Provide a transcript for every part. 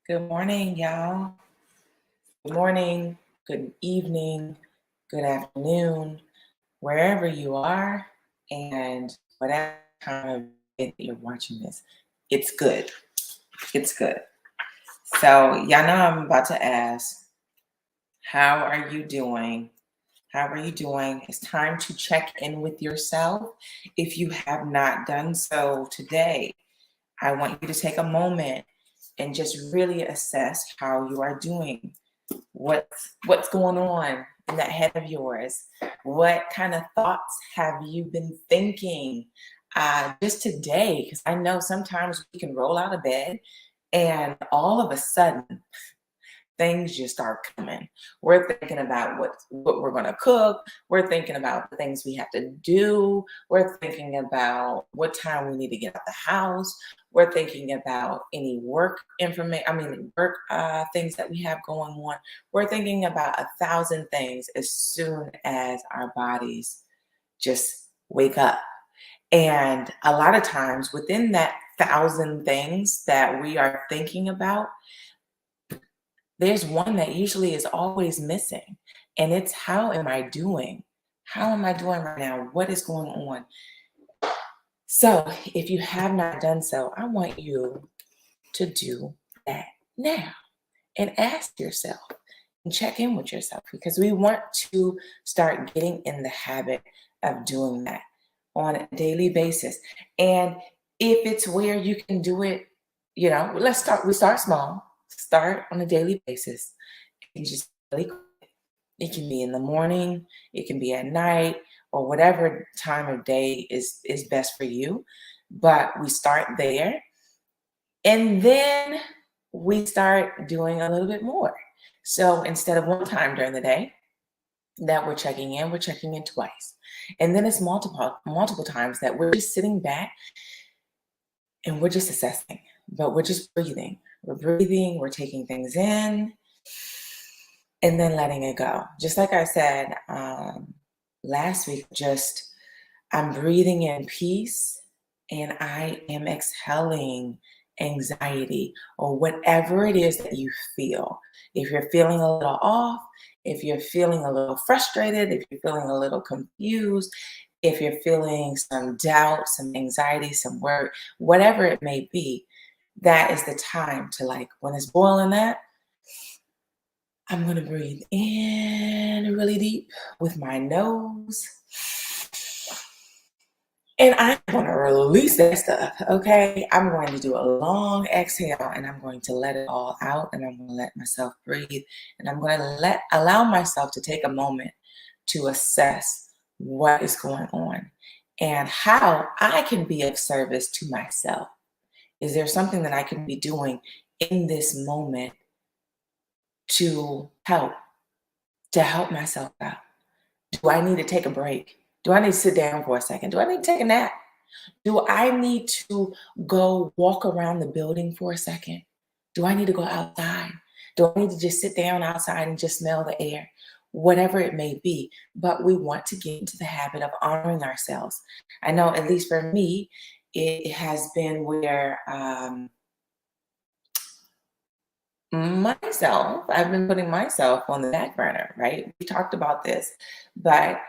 Good morning, y'all. Good morning, good evening, good afternoon, wherever you are, and whatever time of day that you're watching this. It's good. It's good. So, y'all know I'm about to ask, how are you doing? How are you doing? It's time to check in with yourself. If you have not done so today, I want you to take a moment and just really assess how you are doing. What's going on in that head of yours? What kind of thoughts have you been thinking just today? Because I know sometimes we can roll out of bed and all of a sudden things just start coming. We're thinking about what we're going to cook. We're thinking about the things we have to do. We're thinking about what time we need to get out the house. We're thinking about any work information. Work things that we have going on. We're thinking about 1,000 things as soon as our bodies just wake up. And a lot of times within that 1,000 things that we are thinking about, there's one that usually is always missing, and it's how am I doing? How am I doing right now? What is going on? So, if you have not done so, I want you to do that now and ask yourself and check in with yourself because we want to start getting in the habit of doing that on a daily basis. And if it's where you can do it, we start small, start on a daily basis. And just really quick. It can be in the morning, it can be at night, or whatever time of day is best for you. But we start there, and then we start doing a little bit more. So instead of one time during the day that we're checking in twice. And then it's multiple times that we're just sitting back and we're just assessing, but we're just breathing. We're breathing, we're taking things in, and then letting it go. Just like I said last week, I'm breathing in peace and I am exhaling anxiety or whatever it is that you feel. If you're feeling a little off, if you're feeling a little frustrated, if you're feeling a little confused, if you're feeling some doubt, some anxiety, some worry, whatever it may be, that is the time to, like, when it's boiling that, I'm going to breathe in really deep with my nose. And I'm going to release that stuff, okay? I'm going to do a long exhale and I'm going to let it all out and I'm going to let myself breathe. And I'm going to allow myself to take a moment to assess what is going on and how I can be of service to myself. Is there something that I can be doing in this moment to help myself out? Do I need to take a break? Do I need to sit down for a second? Do I need to take a nap? Do I need to go walk around the building for a second? Do I need to go outside? Do I need to just sit down outside and just smell the air? Whatever it may be, but we want to get into the habit of honoring ourselves. I know, at least for me, it has been where I've been putting myself on the back burner, right? We talked about this, but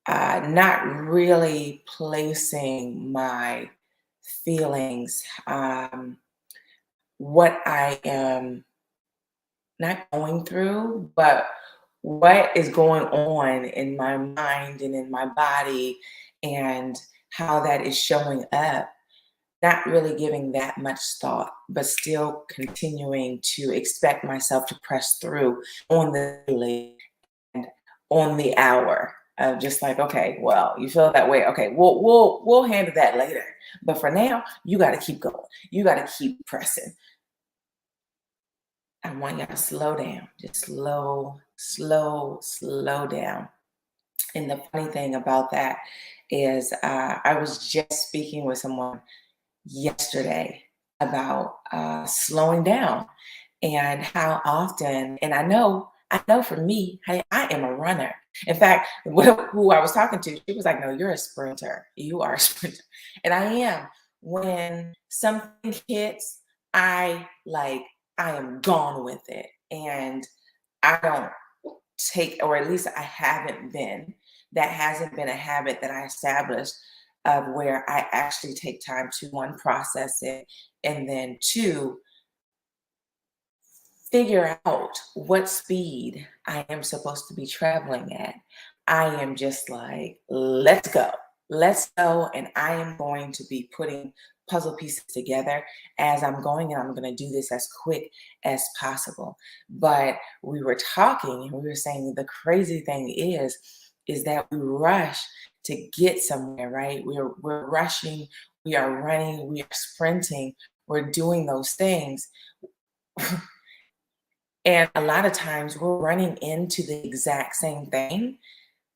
not really placing my feelings, what I am not going through, but what is going on in my mind and in my body and how that is showing up. Not really giving that much thought, but still continuing to expect myself to press through on the daily and on the hour of just like, okay, well, you feel that way. Okay, we'll handle that later. But for now, you got to keep going. You got to keep pressing. I want y'all to slow down. Just slow down. And the funny thing about that is I was just speaking with someone yesterday about slowing down and how often, and I know for me, I am a runner. In fact, who I was talking to, she was like, no, you're a sprinter. You are a sprinter. And I am. When something hits, I like I am gone with it. And I don't take, or at least I haven't been, that hasn't been a habit that I established of where I actually take time to one, process it, and then two, figure out what speed I am supposed to be traveling at. I am just like, let's go. Let's go. And I am going to be putting puzzle pieces together as I'm going, and I'm going to do this as quick as possible. But we were talking and we were saying the crazy thing is that we rush to get somewhere, right? We're rushing, we are running, we are sprinting, we're doing those things. And a lot of times we're running into the exact same thing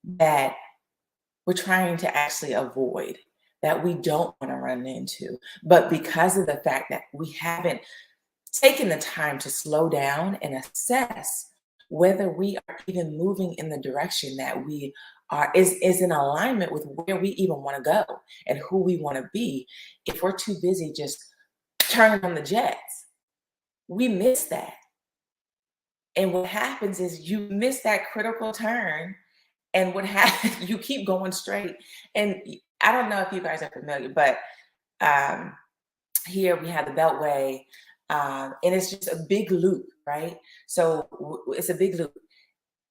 that we're trying to actually avoid, that we don't want to run into. But because of the fact that we haven't taken the time to slow down and assess whether we are even moving in the direction that we are is in alignment with where we even want to go and who we want to be, if we're too busy just turning on the jets, we miss that. And what happens is you miss that critical turn, and what happens, you keep going straight. And I don't know if you guys are familiar, but um, here we have the Beltway, and it's just a big loop, right? So it's a big loop.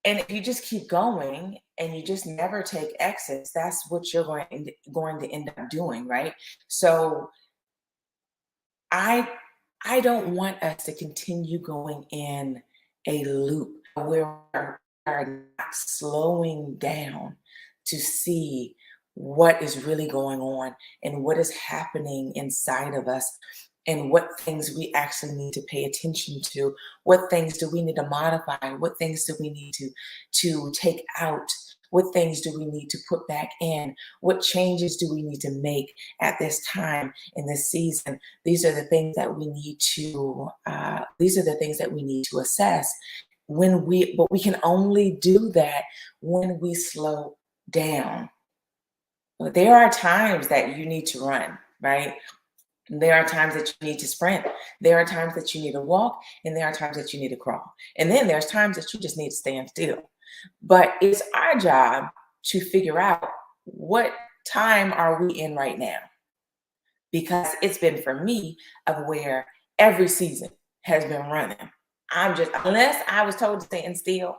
And if you just keep going and you just never take exits, that's what you're going to end up doing, right? So I I don't want us to continue going in a loop where we are not slowing down to see what is really going on and what is happening inside of us and what things we actually need to pay attention to, what things do we need to modify, what things do we need to take out, what things do we need to put back in, what changes do we need to make at this time in this season. These are the things that we need to assess but we can only do that when we slow down. But there are times that you need to run, right? There are times that you need to sprint. There are times that you need to walk, and there are times that you need to crawl. And then there's times that you just need to stand still. But it's our job to figure out what time are we in right now, because it's been for me of where every season has been running. I'm just, unless I was told to stand still,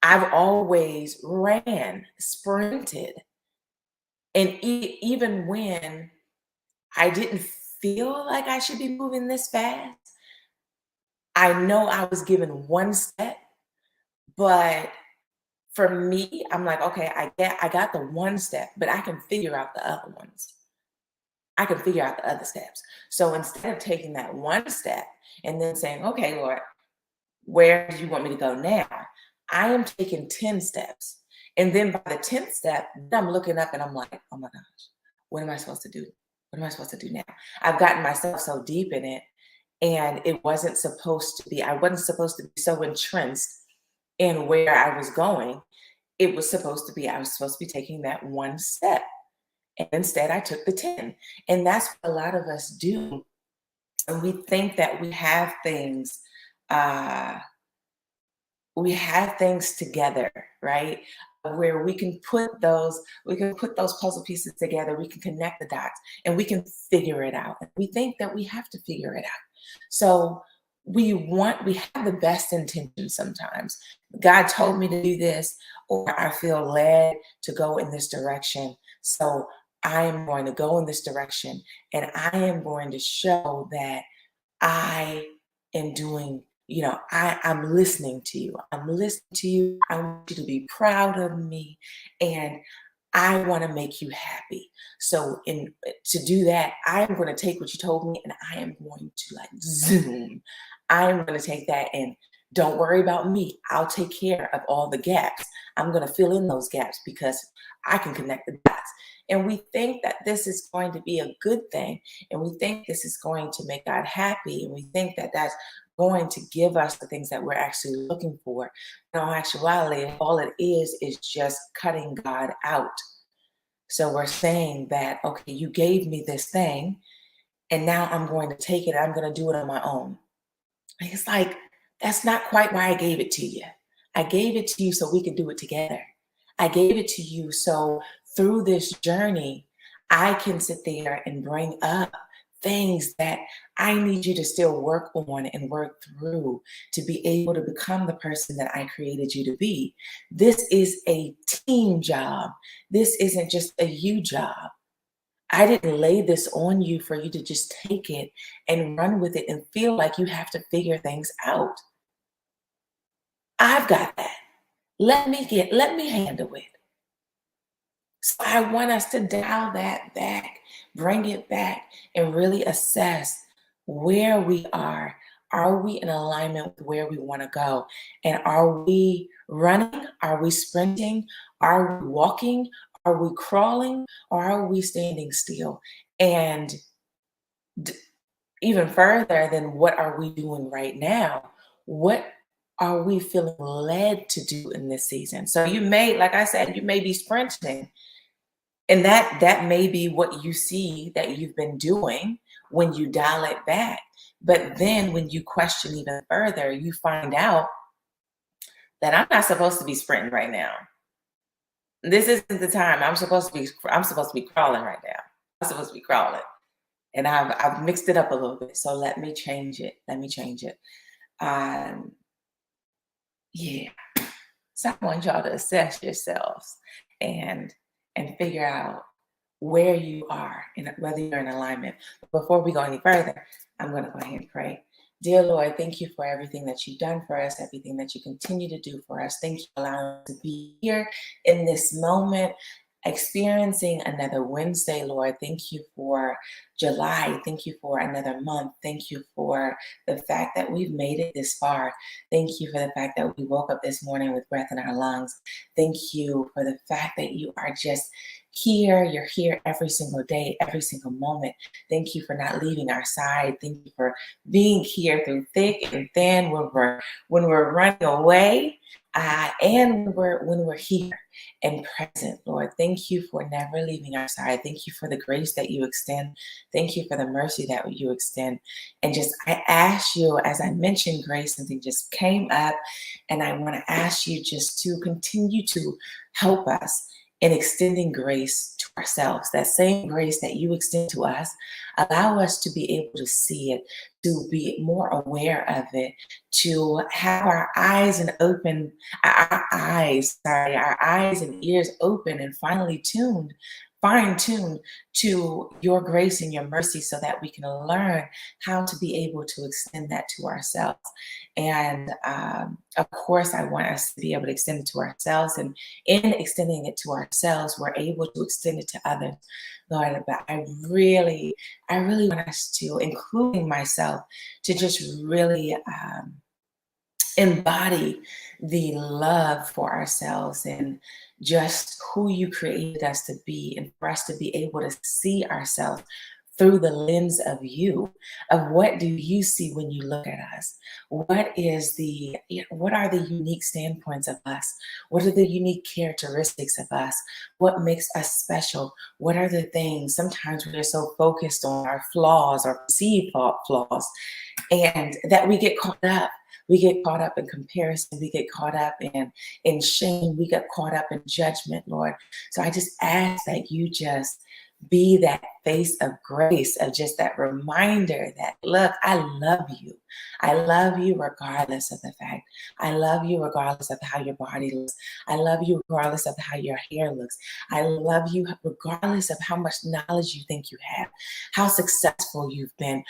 I've always ran, sprinted. And even when I didn't feel like I should be moving this fast, I know I was given one step, but for me, I'm like, okay, I got the one step, but I can figure out the other ones. I can figure out the other steps. So instead of taking that one step and then saying, okay, Lord, where do you want me to go now? I am taking 10 steps. And then by the 10th step, I'm looking up and I'm like, oh my gosh, what am I supposed to do? What am I supposed to do now? I've gotten myself so deep in it, and it wasn't supposed to be, I wasn't supposed to be so entrenched in where I was going. It was supposed to be, I was supposed to be taking that one step. And instead, I took the 10. And that's what a lot of us do. And uh, we have things together, right? Where we can put those puzzle pieces together, we can connect the dots, and we can figure it out. We think that we have to figure it out. So we have the best intentions sometimes. God told me to do this, or I feel led to go in this direction. So I am going to go in this direction, and I am going to show that I am doing, I'm listening to you. I'm listening to you. I want you to be proud of me. And I want to make you happy. So to do that, I am going to take what you told me and I am going to like zoom. I am going to take that and don't worry about me. I'll take care of all the gaps. I'm going to fill in those gaps because I can connect the dots. And we think that this is going to be a good thing. And we think this is going to make God happy. And we think that that's going to give us the things that we're actually looking for. In all actuality, all it is just cutting God out. So we're saying that, okay, you gave me this thing, and now I'm going to take it. I'm going to do it on my own. It's like, that's not quite why I gave it to you. I gave it to you so we could do it together. I gave it to you so through this journey, I can sit there and bring up things that I need you to still work on and work through to be able to become the person that I created you to be. This is a team job. This isn't just a you job. I didn't lay this on you for you to just take it and run with it and feel like you have to figure things out. I've got that. Let me handle it. So I want us to dial that back, bring it back, and really assess where we are. Are we in alignment with where we want to go? And are we running? Are we sprinting? Are we walking? Are we crawling? Or are we standing still? And d- even further than what are we doing right now? What are we feeling led to do in this season? So you may, like I said, you may be sprinting, and that may be what you see that you've been doing when you dial it back. But then when you question even further, you find out that I'm not supposed to be sprinting right now. This isn't the time. I'm supposed to be crawling right now. I'm supposed to be crawling. And I've mixed it up a little bit. So let me change it. Let me change it. Um, yeah. So I want y'all to assess yourselves and figure out where you are and whether you're in alignment. Before we go any further, I'm going to go ahead and pray. Dear Lord, thank you for everything that you've done for us, everything that you continue to do for us. Thank you for allowing us to be here in this moment, experiencing another Wednesday, Lord. Thank you for July. Thank you for another month. Thank you for the fact that we've made it this far. Thank you for the fact that we woke up this morning with breath in our lungs. Thank you for the fact that you are just here. You're here every single day, every single moment. Thank you for not leaving our side. Thank you for being here through thick and thin when we're running away, and when we're here and present, Lord. Thank you for never leaving our side. Thank you for the grace that you extend. Thank you for the mercy that you extend. And just, I ask you, as I mentioned grace, something just came up, and I want to ask you just to continue to help us in extending grace to ourselves. That same grace that you extend to us, allow us to be able to see it, to be more aware of it, to have our eyes and our eyes and ears open and fine-tuned to your grace and your mercy so that we can learn how to be able to extend that to ourselves. And of course, I want us to be able to extend it to ourselves. And in extending it to ourselves, we're able to extend it to others. Lord, but I really want us to, including myself, to just really embody the love for ourselves and just who you created us to be, and for us to be able to see ourselves through the lens of you, of what do you see when you look at us? What are the unique standpoints of us? What are the unique characteristics of us? What makes us special? What are the things? Sometimes we're so focused on our flaws or perceived flaws, and that we get caught up. We get caught up in comparison. We get caught up in shame. We get caught up in judgment, Lord. So I just ask that you just be that face of grace, of just that reminder that, look, I love you. I love you regardless of the fact. I love you regardless of how your body looks. I love you regardless of how your hair looks. I love you regardless of how much knowledge you think you have, how successful you've been.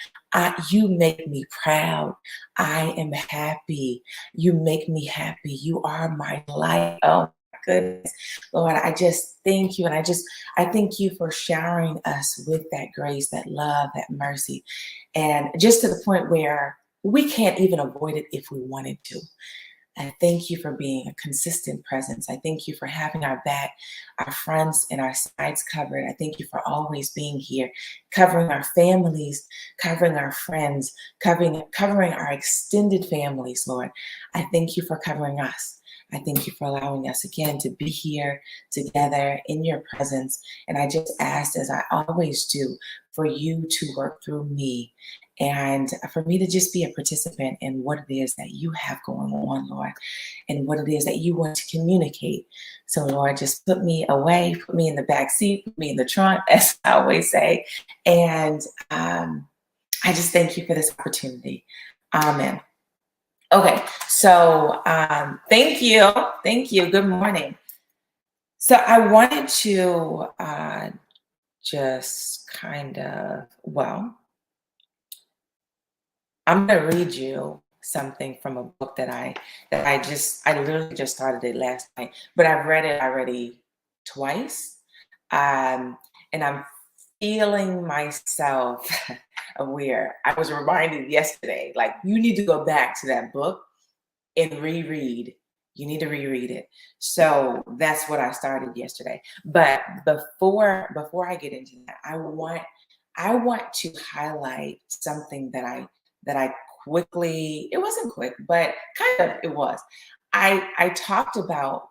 You make me proud. I am happy. You make me happy. You are my light. Oh my goodness. Lord, I just thank you. And I thank you for showering us with that grace, that love, that mercy. And just to the point where we can't even avoid it if we wanted to. I thank you for being a consistent presence. I thank you for having our back, our fronts, and our sides covered. I thank you for always being here, covering our families, covering our friends, covering our extended families, Lord. I thank you for covering us. I thank you for allowing us again to be here together in your presence. And I just asked, as I always do, for you to work through me and for me to just be a participant in what it is that you have going on, Lord, and what it is that you want to communicate. So, Lord, just put me away, put me in the back seat, put me in the trunk, as I always say. And I just thank you for this opportunity. Amen. Okay, so thank you. Thank you. Good morning. So I wanted to just kind of, well, I'm going to read you something from a book that I literally just started it last night, but I've read it already twice. And I'm feeling myself aware. I was reminded yesterday, like, you need to go back to that book and reread. You need to reread it. So that's what I started yesterday. But before I get into that, I want to highlight something that I quickly, it wasn't quick, but kind of it was. I talked about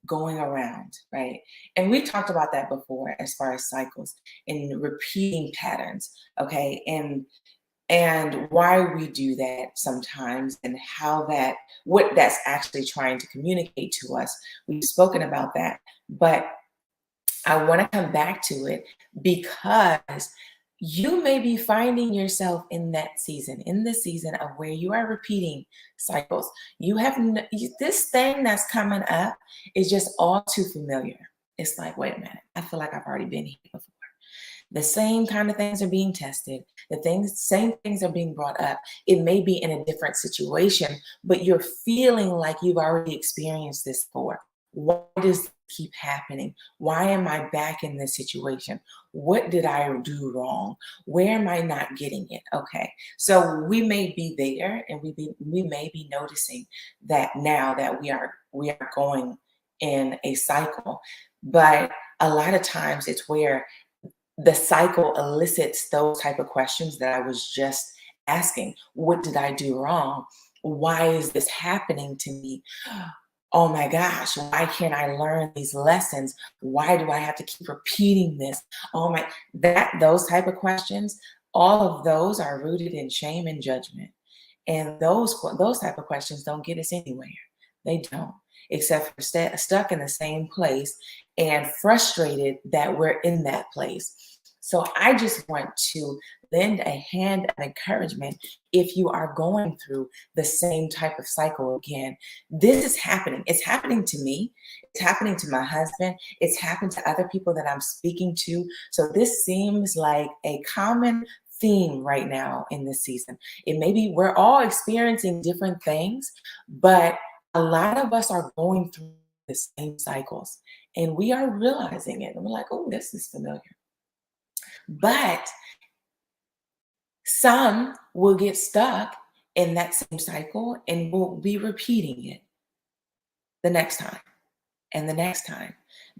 going around, right? And we talked about that before as far as cycles and repeating patterns, okay? And why we do that sometimes and how that, what that's actually trying to communicate to us. We've spoken about that, but I want to come back to it because you may be finding yourself in that season, in the season of where you are repeating cycles. This thing that's coming up is just all too familiar. It's like, wait a minute, I feel like I've already been here before. The same kind of things are being tested. Same things are being brought up. It may be in a different situation, but you're feeling like you've already experienced this before. Why does this keep happening? Why am I back in this situation? What did I do wrong? Where am I not getting it? Okay, so we may be there, and we may be noticing that now that we are going in a cycle, but a lot of times it's where the cycle elicits those type of questions that I was just asking. What did I do wrong? Why is this happening to me? Oh my gosh, why can't I learn these lessons? Why do I have to keep repeating this? Those type of questions, all of those are rooted in shame and judgment. And those type of questions don't get us anywhere. They don't, except for stuck in the same place and frustrated that we're in that place. So I just want to lend a hand of encouragement if you are going through the same type of cycle again. This is happening. It's happening to me. It's happening to my husband. It's happened to other people that I'm speaking to. So this seems like a common theme right now in this season. It may be we're all experiencing different things, but a lot of us are going through the same cycles and we are realizing it. And we're like, oh, this is familiar. But some will get stuck in that same cycle and will be repeating it the next time and the next time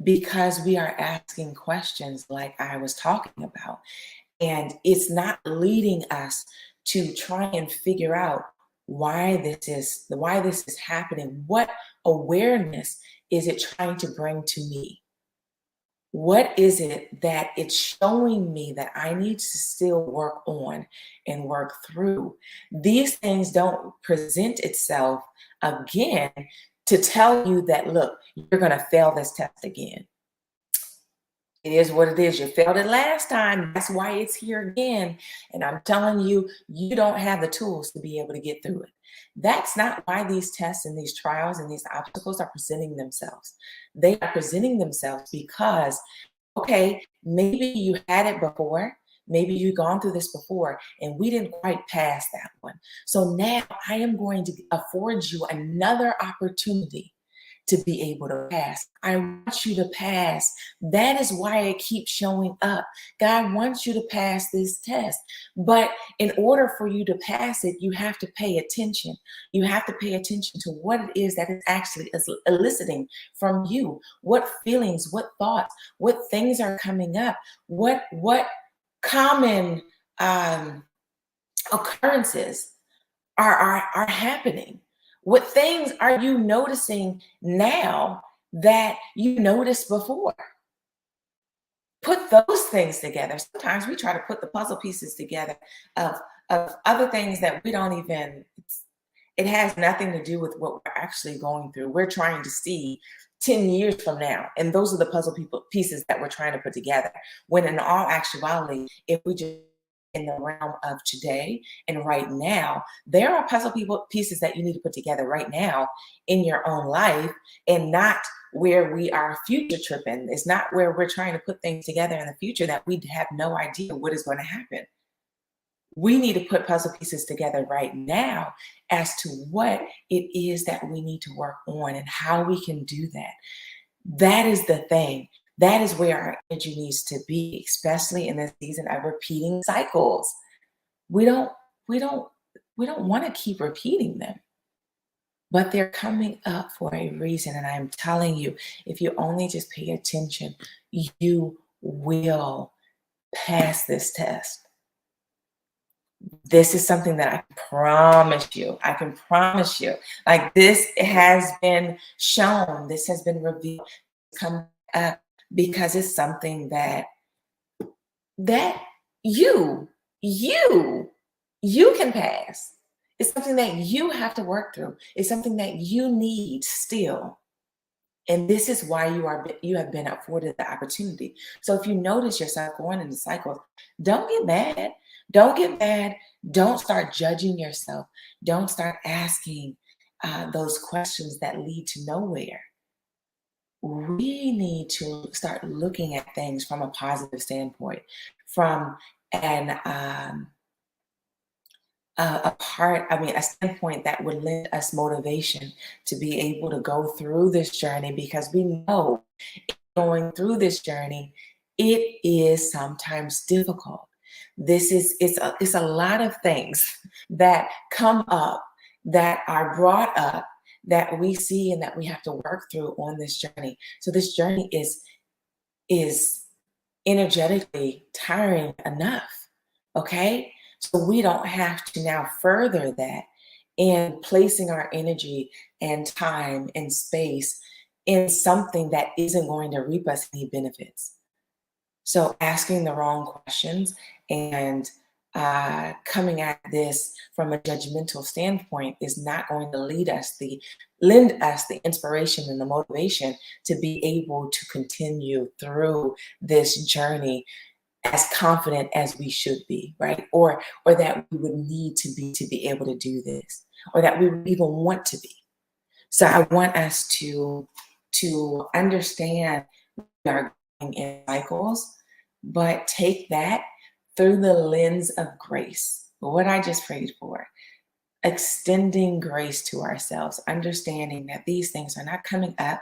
because we are asking questions like I was talking about. And it's not leading us to try and figure out why this is happening. What awareness is it trying to bring to me? What is it that it's showing me that I need to still work on and work through? These things don't present itself again to tell you that, look, you're going to fail this test again. It is what it is. You failed it last time. That's why it's here again. And I'm telling you, you don't have the tools to be able to get through it. That's not why these tests and these trials and these obstacles are presenting themselves. They are presenting themselves because, okay, maybe you had it before. Maybe you've gone through this before and we didn't quite pass that one. So now I am going to afford you another opportunity to be able to pass. I want you to pass. That is why it keeps showing up. God wants you to pass this test. But in order for you to pass it, you have to pay attention. You have to pay attention to what it is that is actually eliciting from you. What feelings, what thoughts, what things are coming up, what common occurrences are happening. What things are you noticing now that you noticed before? Put those things together. Sometimes we try to put the puzzle pieces together of of other things that we don't even, it has nothing to do with what we're actually going through. We're trying to see 10 years from now. And those are the pieces that we're trying to put together. When in all actuality, if we just in the realm of today and right now, there are pieces that you need to put together right now in your own life, and not where we are future tripping. It's not where we're trying to put things together in the future that we have no idea what is going to happen. We need to put puzzle pieces together right now as to what it is that we need to work on and how we can do that. That is the thing. That is where our energy needs to be, especially in this season of repeating cycles. We don't want to keep repeating them, but they're coming up for a reason. And I'm telling you, if you only just pay attention, you will pass this test. This is something that I promise you. I can promise you. Like, this has been shown. This has been revealed. Come up because it's something that you can pass. It's something that you have to work through. It's something that you need still. And this is why you have been afforded the opportunity. So if you notice yourself going into cycles, don't get mad. Don't get mad. Don't start judging yourself. Don't start asking those questions that lead to nowhere. We need to start looking at things from a positive standpoint, from a standpoint that would lend us motivation to be able to go through this journey, because we know going through this journey, it is sometimes difficult. It's a lot of things that come up, that are brought up, that we see and that we have to work through on this journey. So this journey is energetically tiring enough, okay? So we don't have to now further that in placing our energy and time and space in something that isn't going to reap us any benefits. So asking the wrong questions and coming at this from a judgmental standpoint is not going to lend us the inspiration and the motivation to be able to continue through this journey as confident as we should be, right? Or that we would need to be able to do this, or that we would even want to be. So I want us to understand we are going in cycles, but take that through the lens of grace. What I just prayed for. Extending grace to ourselves, understanding that these things are not coming up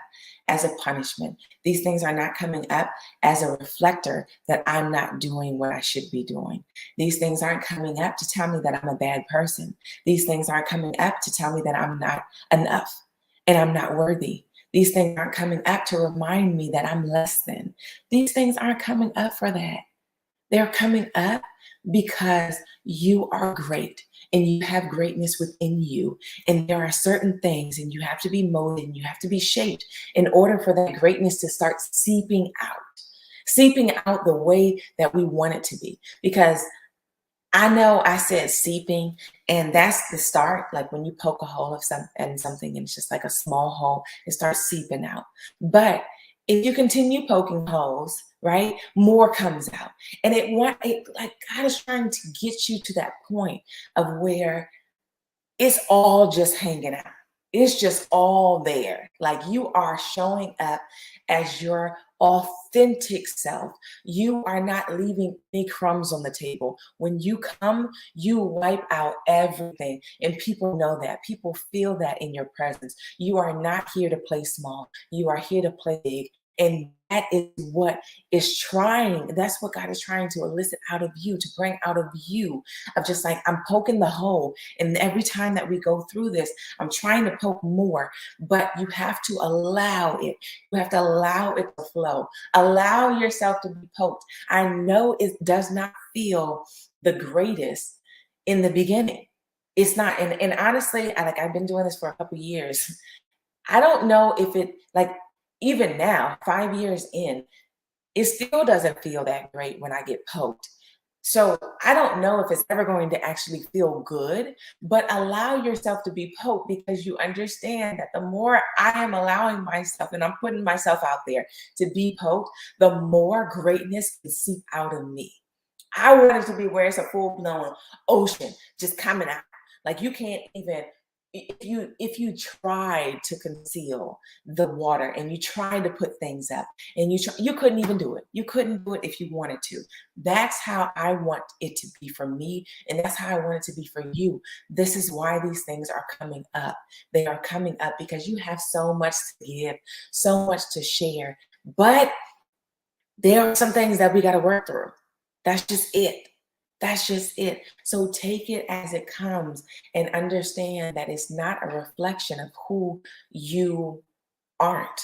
as a punishment. These things are not coming up as a reflector that I'm not doing what I should be doing. These things aren't coming up to tell me that I'm a bad person. These things aren't coming up to tell me that I'm not enough and I'm not worthy. These things aren't coming up to remind me that I'm less than. These things aren't coming up for that. They're coming up because you are great and you have greatness within you. And there are certain things, and you have to be molded and you have to be shaped in order for that greatness to start seeping out the way that we want it to be. Because I know I said seeping, and that's the start. Like when you poke a hole of something, and it's just like a small hole, it starts seeping out. But if you continue poking holes, right, more comes out. And like God is trying to get you to that point of where it's all just hanging out. It's just all there. Like you are showing up as your authentic self. You are not leaving any crumbs on the table. When you come, you wipe out everything. And people know that. People feel that in your presence. You are not here to play small. You are here to play big. And that is that's what God is trying to elicit out of you, to bring out of you, of just like, I'm poking the hole. And every time that we go through this, I'm trying to poke more, but you have to allow it. You have to allow it to flow. Allow yourself to be poked. I know it does not feel the greatest in the beginning. It's not. And honestly, I've been doing this for a couple years. I don't know if it, like, even now, 5 years in, it still doesn't feel that great when I get poked. So I don't know if it's ever going to actually feel good, but allow yourself to be poked because you understand that the more I am allowing myself and I'm putting myself out there to be poked, the more greatness can seep out of me. I want it to be where it's a full blown ocean just coming out. Like you can't even if you tried to conceal the water and you tried to put things up and you couldn't even do it. You couldn't do it if you wanted to. That's how I want it to be for me, and that's how I want it to be for you. This is why these things are coming up. They are coming up because you have so much to give, so much to share. But there are some things that we got to work through. That's just it. That's just it. So take it as it comes and understand that it's not a reflection of who you aren't.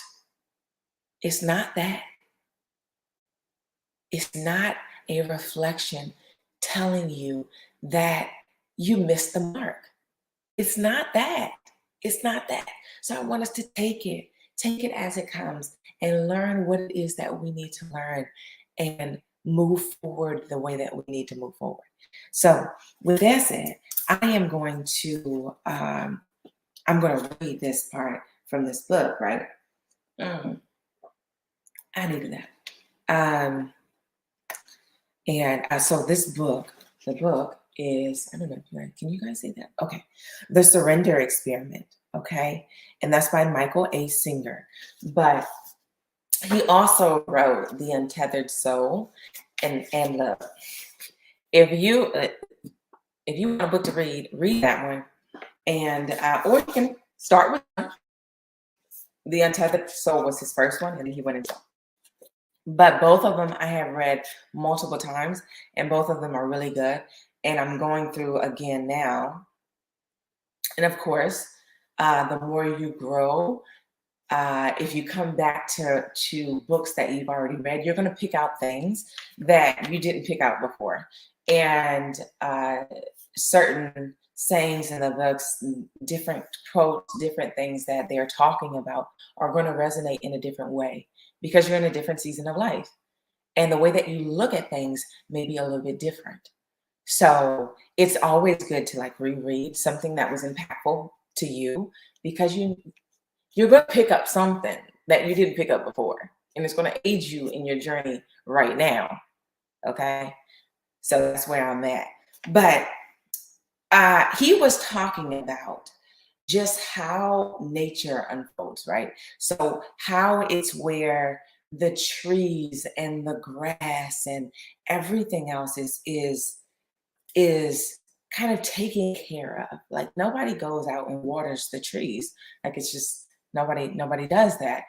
It's not that. It's not a reflection telling you that you missed the mark. It's not that. It's not that. So I want us to take it as it comes, and learn what it is that we need to learn and move forward the way that we need to move forward. So with that said, I am going to I'm going to read this part from this book, right? I needed that. So this book, the book is, I don't know, can you guys see that? Okay. The Surrender Experiment. Okay. And that's by Michael A. Singer. But he also wrote The Untethered Soul and Love. If you want a book to read that one. And or you can start with The Untethered Soul was his first one, and then he went into. But both of them I have read multiple times, and both of them are really good. And I'm going through again now. And of course, the more you grow, if you come back to books that you've already read, you're going to pick out things that you didn't pick out before. And certain sayings in the books, different quotes, different things that they're talking about are going to resonate in a different way because you're in a different season of life. And the way that you look at things may be a little bit different. So it's always good to like reread something that was impactful to you because you're going to pick up something that you didn't pick up before, and it's going to aid you in your journey right now. Okay. So that's where I'm at. But he was talking about just how nature unfolds, right? So how it's where the trees and the grass and everything else is kind of taken care of. Like nobody goes out and waters the trees. Like it's just nobody does that.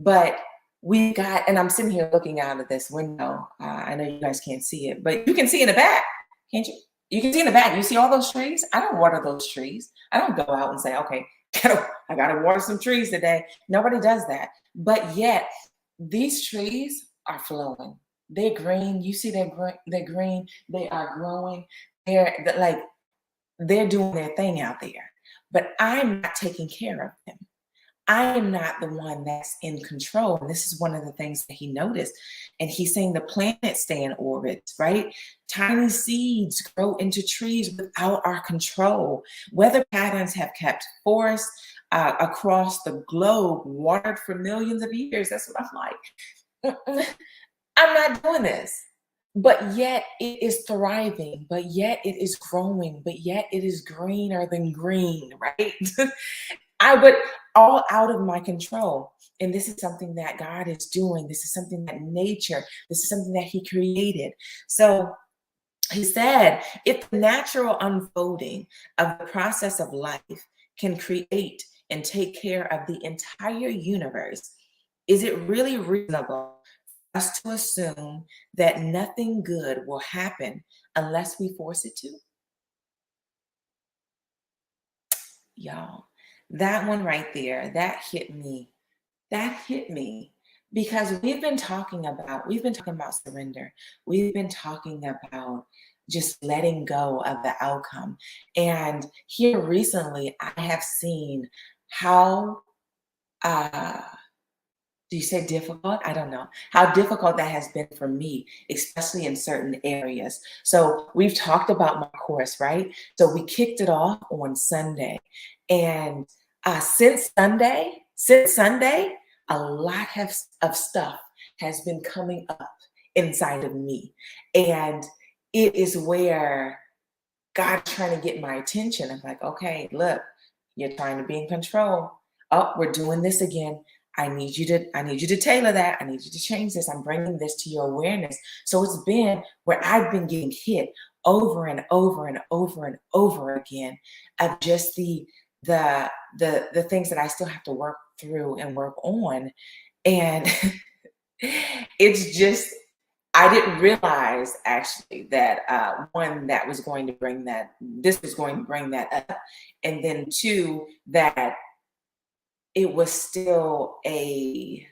But we got, and I'm sitting here looking out of this window. I know you guys can't see it, but you can see in the back, can't you? You can see in the back. You see all those trees? I don't water those trees. I don't go out and say, okay, I gotta water some trees today. Nobody does that. But yet these trees are flowing. They're green. You see they're green. They are growing. They're doing their thing out there. But I'm not taking care of them. I am not the one that's in control. And this is one of the things that he noticed. And he's saying the planets stay in orbit, right? Tiny seeds grow into trees without our control. Weather patterns have kept forests across the globe watered for millions of years. That's what I'm like. I'm not doing this. But yet it is thriving, but yet it is growing, but yet it is greener than green, right? I would all out of my control. And this is something that God is doing. This is something that nature, this is something that He created. So he said, if the natural unfolding of the process of life can create and take care of the entire universe, is it really reasonable for us to assume that nothing good will happen unless we force it to? Y'all, that one right there, that hit me. That hit me because we've been talking about surrender. We've been talking about just letting go of the outcome. And here recently, I have seen how uh, Do you say difficult? I don't know. How difficult that has been for me, especially in certain areas. So we've talked about my course, right? So we kicked it off on Sunday. And since Sunday, a lot of stuff has been coming up inside of me. And it is where God's trying to get my attention. I'm like, okay, look, you're trying to be in control. Oh, we're doing this again. I need you to tailor that. I need you to change this. I'm bringing this to your awareness. So it's been where I've been getting hit over and over and over and over again of just the things that I still have to work through and work on. And it's just I didn't realize actually that one that was going to bring that this was going to bring that up, and then two that it was still a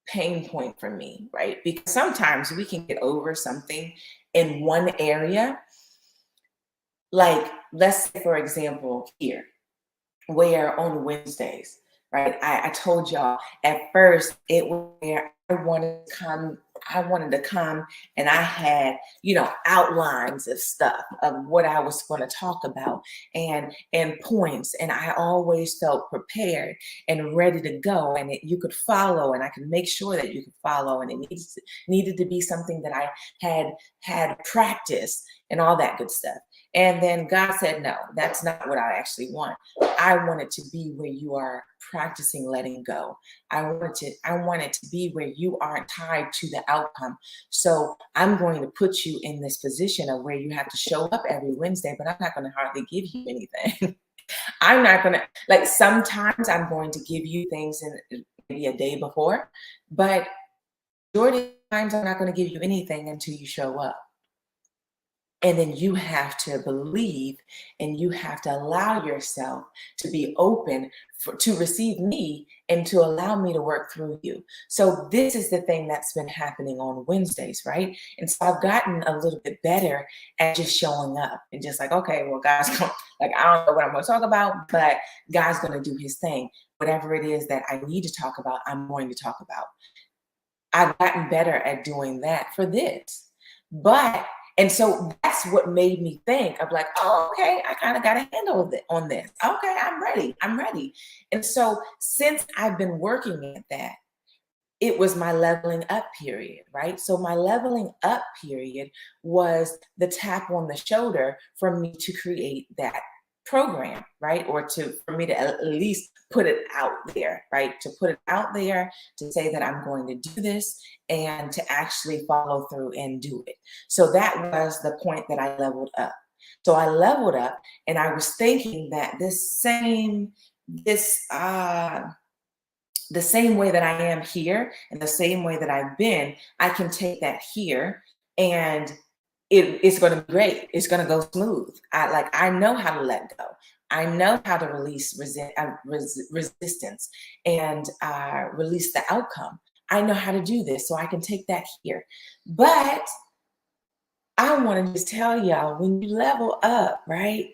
pain point for me, right? Because sometimes we can get over something in one area, like let's say for example here where on Wednesdays, right? I told y'all at first it was where I wanted to come and I had, outlines of stuff of what I was going to talk about and points. And I always felt prepared and ready to go. And you could follow and I could make sure that you could follow. And it needed to be something that I had practiced and all that good stuff. And then God said, no, that's not what I actually want. I want it to be where you are practicing letting go. I want it to be where you aren't tied to the outcome. So I'm going to put you in this position of where you have to show up every Wednesday, but I'm not going to hardly give you anything. I'm not going to, like, sometimes I'm going to give you things in maybe a day before, but majority of times I'm not going to give you anything until you show up. And then you have to believe and you have to allow yourself to be open to receive me and to allow me to work through you. So this is the thing that's been happening on Wednesdays, right? And so I've gotten a little bit better at just showing up and just like, okay, well, God's going, like, I don't know what I'm going to talk about, but God's going to do his thing. Whatever it is that I need to talk about, I'm going to talk about. I've gotten better at doing that for this. And so that's what made me think of like, oh, okay, I kind of got a handle on this. Okay, I'm ready. I'm ready. And so since I've been working at that, it was my leveling up period, right? So my leveling up period was the tap on the shoulder for me to create that program, right? Or for me to at least put it out there, right? To put it out there, to say that I'm going to do this and to actually follow through and do it. So that was the point that I leveled up. So I leveled up and I was thinking that the same way that I am here and the same way that I've been, I can take that here and it's going to be great. It's going to go smooth. I know how to let go. I know how to release resistance and release the outcome. I know how to do this, so I can take that here. But I want to just tell y'all, when you level up, right,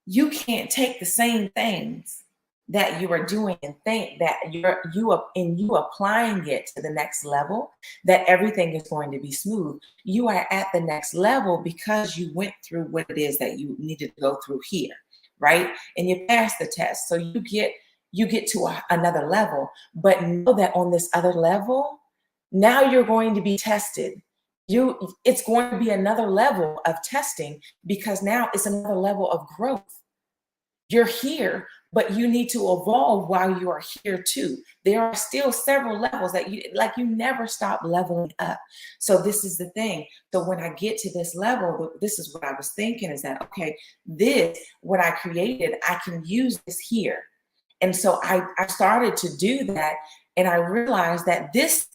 you can't take the same things that you are doing and think that you applying it to the next level, that everything is going to be smooth. You are at the next level because you went through what it is that you needed to go through here, right? And you passed the test. So you get to another level, but know that on this other level, now you're going to be tested. It's going to be another level of testing because now it's another level of growth. You're here, but you need to evolve while you are here too. There are still several levels that you never stop leveling up. So this is the thing. So when I get to this level, this is what I was thinking is that, okay, what I created, I can use this here. And so I started to do that. And I realized that this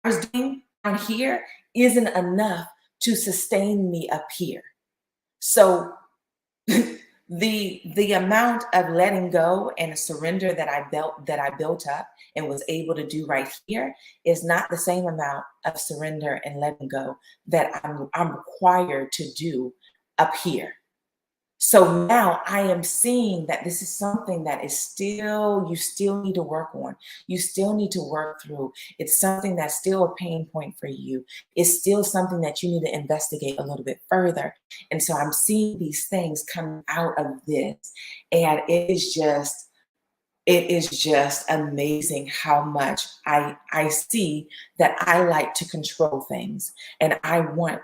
I was doing down here isn't enough to sustain me up here. So the amount of letting go and surrender that I built up and was able to do right here is not the same amount of surrender and letting go that I'm required to do up here. So now I am seeing that this is something that is still, you still need to work on. You still need to work through. It's something that's still a pain point for you. It's still something that you need to investigate a little bit further. And so I'm seeing these things come out of this. And it is just amazing how much I see that I like to control things, and I want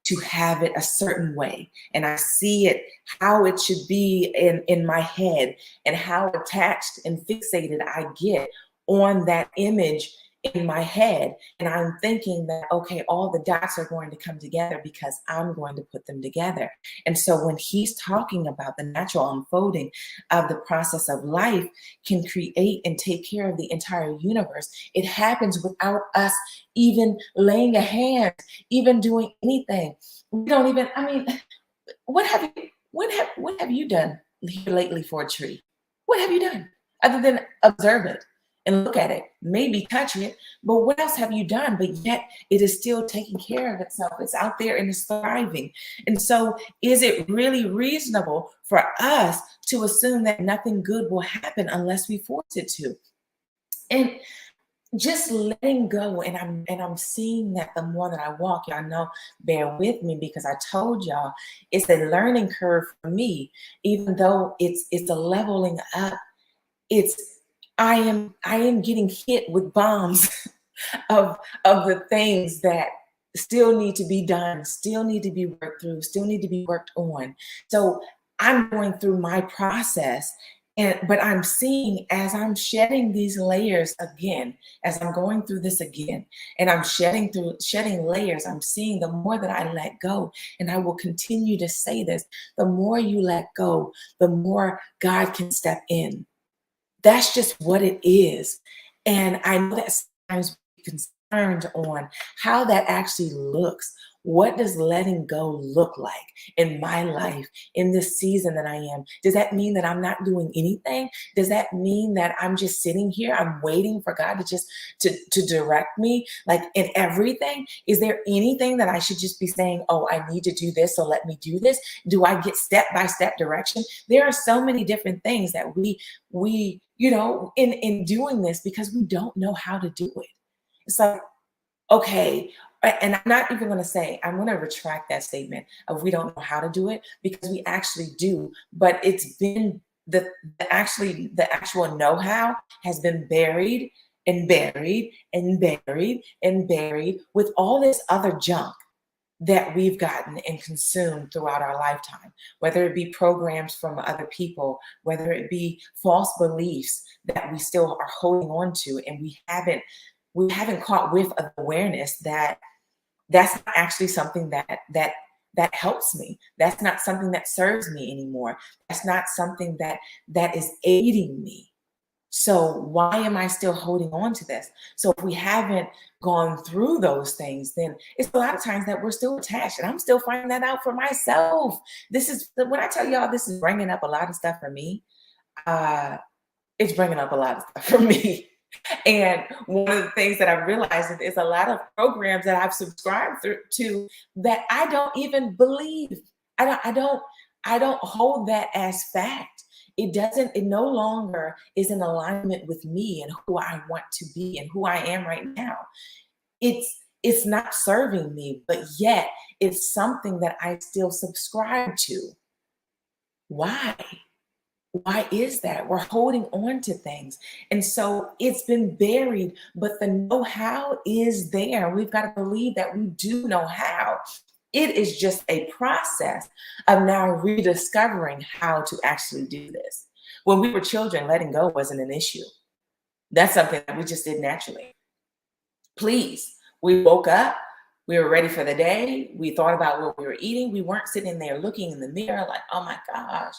to have it a certain way, and I see it how it should be in my head, and how attached and fixated I get on that image in my head. And I'm thinking that, okay, all the dots are going to come together because I'm going to put them together. And so when he's talking about the natural unfolding of the process of life can create and take care of the entire universe, it happens without us even laying a hand, even doing anything. We don't even, I mean, what have you done here lately for a tree? What have you done other than observe it and look at it, maybe touch it, but what else have you done? But yet it is still taking care of itself. It's out there and it's thriving. And so is it really reasonable for us to assume that nothing good will happen unless we force it to? And just letting go, and I'm seeing that the more that I walk, y'all know, bear with me, because I told y'all it's a learning curve for me. Even though it's a leveling up, it's I am getting hit with bombs of the things that still need to be done, still need to be worked through, still need to be worked on. So I'm going through my process, and but I'm seeing, as I'm shedding these layers again, as I'm going through this again, and I'm shedding layers, I'm seeing the more that I let go. And I will continue to say this: the more you let go, the more God can step in. That's just what it is. And I know that sometimes we're concerned on how that actually looks. What does letting go look like in my life, in this season that I am? Does that mean that I'm not doing anything? Does that mean that I'm just sitting here? I'm waiting for God to just to direct me, like in everything? Is there anything that I should just be saying, oh, I need to do this, so let me do this? Do I get step by step direction? There are so many different things that we in doing this, because we don't know how to do it. It's like, okay, and I'm not even going to say, I'm going to retract that statement of we don't know how to do it, because we actually do. But it's been the actual know-how has been buried and buried and buried and buried with all this other junk that we've gotten and consumed throughout our lifetime, whether it be programs from other people, whether it be false beliefs that we still are holding on to, and we haven't caught with awareness that that's not actually something that helps me. That's not something that serves me anymore. That's not something that is aiding me. So why am I still holding on to this? So if we haven't gone through those things, then it's a lot of times that we're still attached. And I'm still finding that out for myself. This is when I tell y'all this is bringing up a lot of stuff for me. Uh, it's bringing up a lot of stuff for me. And one of the things that I've realized is a lot of programs that I've subscribed to that I don't even believe. I don't hold that as fact. It no longer is in alignment with me and who I want to be and who I am right now. It's not serving me, but yet it's something that I still subscribe to. Why? Why is that? We're holding on to things. And so it's been buried, but the know how is there. We've got to believe that we do know how. It is just a process of now rediscovering how to actually do this. When we were children, letting go wasn't an issue. That's something that we just did naturally. Please, we woke up, we were ready for the day, we thought about what we were eating. We weren't sitting there looking in the mirror like, oh my gosh,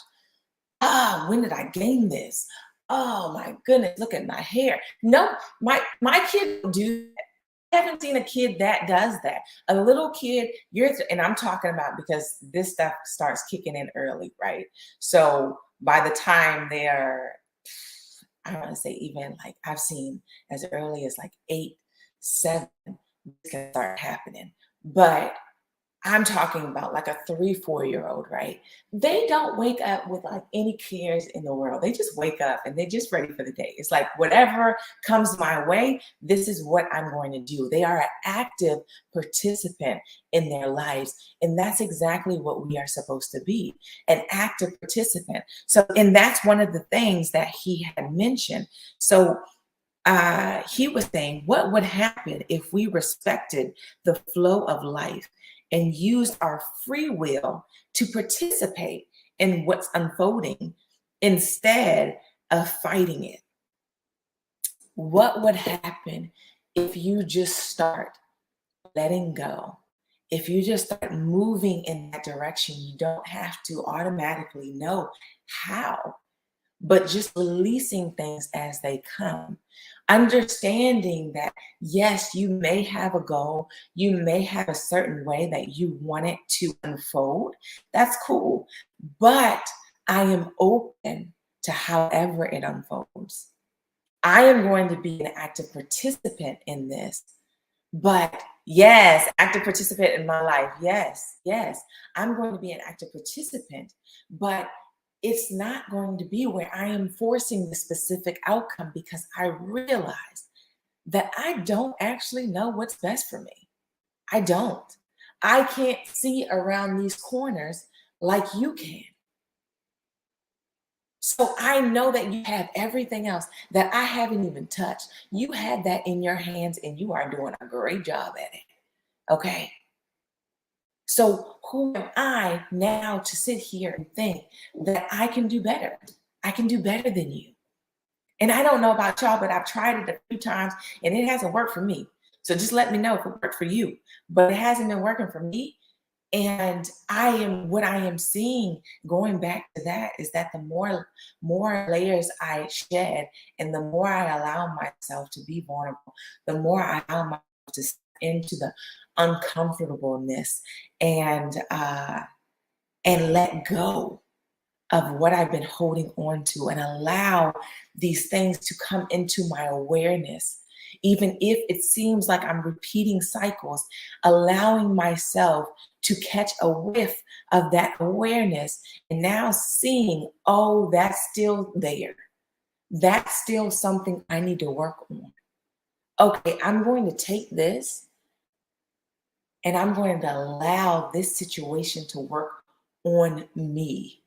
when did I gain this? Oh my goodness, look at my hair. No, my kid don't do that. I haven't seen a kid that does that. A little kid, and I'm talking about, because this stuff starts kicking in early, right? So by the time they're, I don't want to say, even like I've seen as early as like 8, 7, this can start happening. But I'm talking about like a 3, 4-year-old, right? They don't wake up with like any cares in the world. They just wake up and they're just ready for the day. It's like whatever comes my way, this is what I'm going to do. They are an active participant in their lives. And that's exactly what we are supposed to be, an active participant. So, and that's one of the things that he had mentioned. So he was saying, what would happen if we respected the flow of life and used our free will to participate in what's unfolding instead of fighting it? What would happen if you just start letting go? If you just start moving in that direction, you don't have to automatically know how, but just releasing things as they come. Understanding that, yes, you may have a goal, you may have a certain way that you want it to unfold. That's cool. But I am open to however it unfolds. I am going to be an active participant in this. But yes, active participant in my life. Yes, yes, I'm going to be an active participant, but it's not going to be where I am forcing the specific outcome because I realize that I don't actually know what's best for me. I don't. I can't see around these corners like you can. So I know that you have everything else that I haven't even touched. You had that in your hands and you are doing a great job at it. Okay. So who am I now to sit here and think that I can do better? I can do better than you. And I don't know about y'all, but I've tried it a few times and it hasn't worked for me. So just let me know if it worked for you. But it hasn't been working for me. And what I am seeing going back to that is that the more layers I shed and the more I allow myself to be vulnerable, the more I allow myself to step into the uncomfortableness and let go of what I've been holding on to and allow these things to come into my awareness. Even if it seems like I'm repeating cycles, allowing myself to catch a whiff of that awareness and now seeing, oh, that's still there. That's still something I need to work on. Okay, I'm going to take this and I'm going to allow this situation to work on me.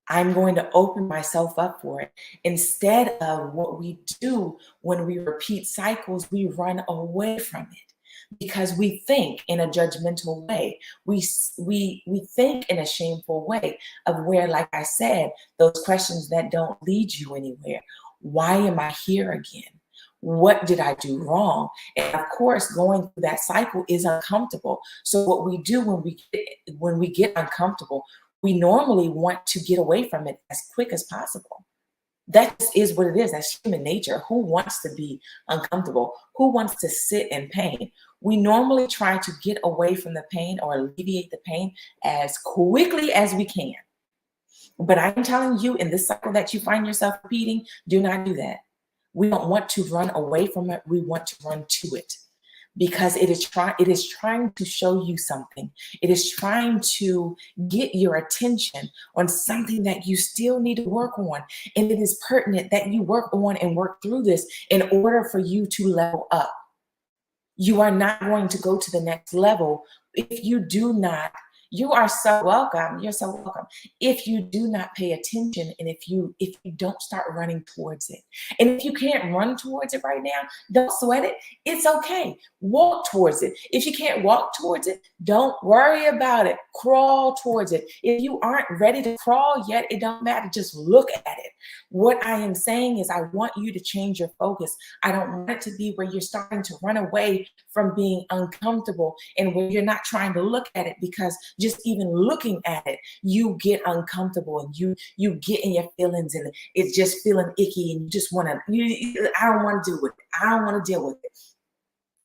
I'm going to open myself up for it. Instead of what we do when we repeat cycles, we run away from it because we think in a judgmental way. We think in a shameful way of where, like I said, those questions that don't lead you anywhere. Why am I here again? What did I do wrong? And of course, going through that cycle is uncomfortable. So what we do when we get uncomfortable, we normally want to get away from it as quick as possible. That is what it is. That's human nature. Who wants to be uncomfortable? Who wants to sit in pain? We normally try to get away from the pain or alleviate the pain as quickly as we can. But I'm telling you, in this cycle that you find yourself repeating, do not do that. We don't want to run away from it. We want to run to it because it is trying to show you something. It is trying to get your attention on something that you still need to work on. And it is pertinent that you work on and work through this in order for you to level up. You are not going to go to the next level if you do not. You are so welcome. You're so welcome. If you do not pay attention and if you don't start running towards it. And if you can't run towards it right now, don't sweat it. It's okay. Walk towards it. If you can't walk towards it, don't worry about it. Crawl towards it. If you aren't ready to crawl yet, it don't matter. Just look at it. What I am saying is I want you to change your focus. I don't want it to be where you're starting to run away from being uncomfortable and where you're not trying to look at it because just even looking at it, you get uncomfortable and you get in your feelings and it's just feeling icky and you just want to, I don't want to deal with it. I don't want to deal with it.